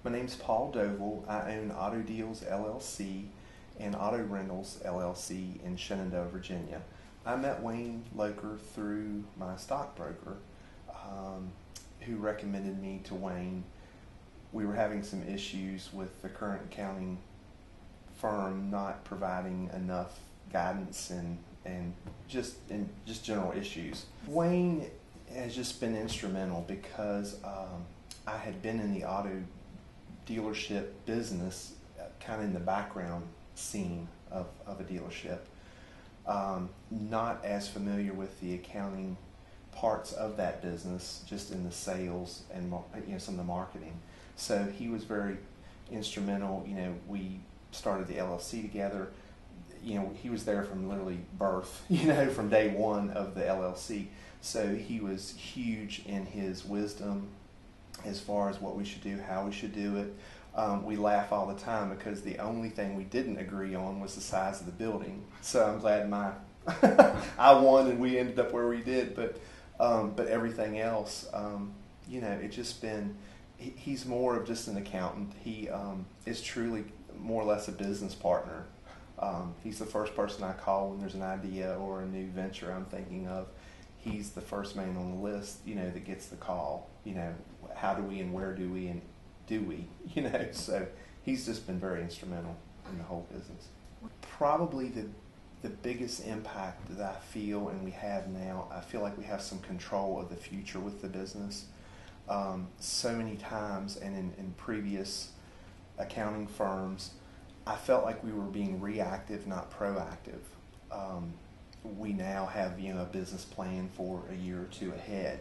My name's Paul Doval. I own Auto Deals LLC and Auto Rentals LLC in Shenandoah, Virginia. I met Wayne Loker through my stockbroker, who recommended me to Wayne. We were having some issues with the current accounting firm not providing enough guidance and just general issues. Wayne has just been instrumental because I had been in the auto dealership business, kind of in the background scene of a dealership, not as familiar with the accounting parts of that business, just in the sales and some of the marketing. So he was very instrumental. We started the LLC together. He was there from literally birth, from day one of the LLC. So he was huge in his wisdom as far as what we should do, how we should do it. We laugh all the time because the only thing we didn't agree on was the size of the building. So I'm glad I won and we ended up where we did. But everything else, it's just been. He's more of just an accountant. He is truly more or less a business partner. He's the first person I call when there's an idea or a new venture I'm thinking of. He's the first man on the list, that gets the call. How do we and where do we and do we? So he's just been very instrumental in the whole business. Probably the biggest impact that I feel and we have now, I feel like we have some control of the future with the business. So many times and in previous accounting firms, I felt like we were being reactive, not proactive. We now have a business plan for a year or two ahead.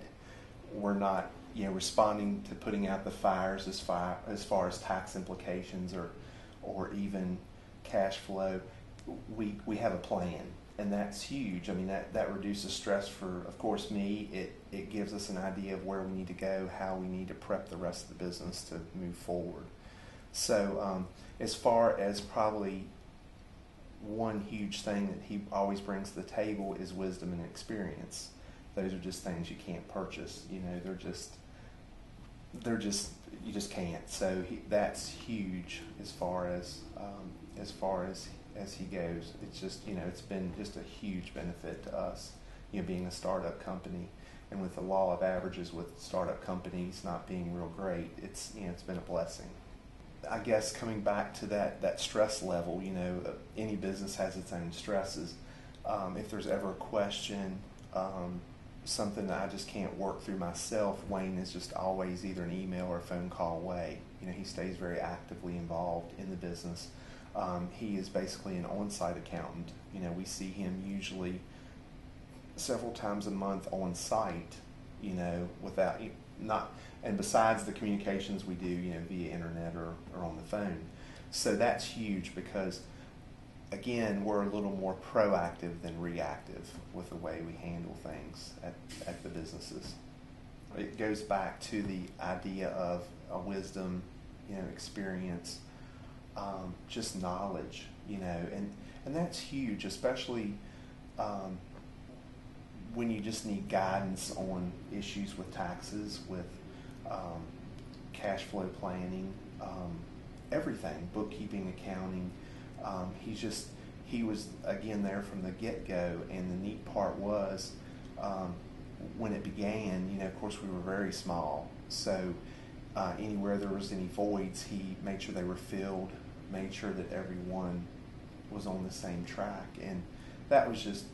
We're not responding to putting out the fires as far as tax implications or even cash flow. We have a plan, and that's huge. I mean, that reduces stress for, of course, me. It gives us an idea of where we need to go, how we need to prep the rest of the business to move forward. So as far as probably one huge thing that he always brings to the table is wisdom and experience. Those are just things you can't purchase. They're just you just can't. So that's huge as far as he goes. It's just it's been just a huge benefit to us. Being a startup company, and with the law of averages with startup companies not being real great, it's been a blessing. I guess coming back to that stress level, any business has its own stresses. If there's ever a question, something that I just can't work through myself, Wayne is just always either an email or a phone call away. He stays very actively involved in the business. He is basically an on-site accountant. We see him usually several times a month on site, without not. And besides the communications we do, via internet or on the phone. So that's huge because, again, we're a little more proactive than reactive with the way we handle things at the businesses. It goes back to the idea of wisdom, experience, just knowledge, and that's huge, especially when you just need guidance on issues with taxes, with cash flow planning, everything, bookkeeping, accounting. He was again there from the get-go, and the neat part was when it began, of course we were very small, so anywhere there was any voids, he made sure they were filled, made sure that everyone was on the same track, and that was just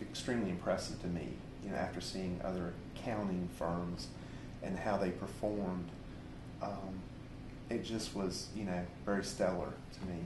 extremely impressive to me, after seeing other accounting firms and how they performed. It just was, very stellar to me.